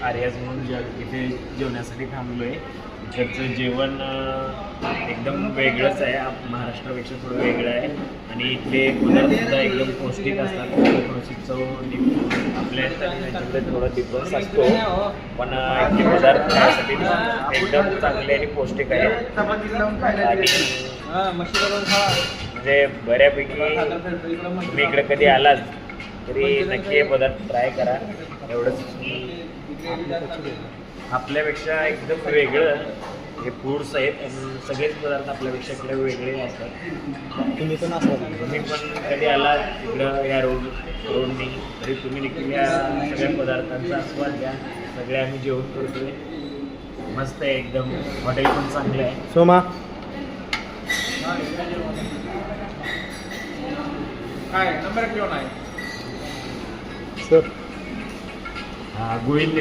आर्याज म्हणून इथे जेवण्यासाठी थांबलो आहे. इकडचं जेवण एकदम वेगळंच आहे, महाराष्ट्रापेक्षा थोडं वेगळं आहे आणि इथले पदार्थसुद्धा एकदम पौष्टिक असतात. थोडीशी चव आपल्या त्यांच्याकडे थोडा डिफरन्स असतो, पण इथले पदार्थ खाण्यासाठी एकदम चांगले आणि पौष्टिक आहे. आणि म्हणजे बऱ्यापैकी तुम्ही इकडे कधी आलात तरी नक्की हे पदार्थ ट्राय करा. एवढंच. आपल्यापेक्षा एकदम वेगळं हे फूड्स आहेत आणि सगळेच पदार्थ आपल्यापेक्षा इकडे वेगळे असतात. तुम्ही पण कधी आला इकडं या रोडनी तरी तुम्ही देखील या सगळ्या पदार्थांचा आस्वाद घ्या. सगळे आम्ही जेवण करतोय, मस्त आहे एकदम. हॉटेल पण चांगलं आहे. सोमा काय नंबर घेऊन आहे सर गोविंद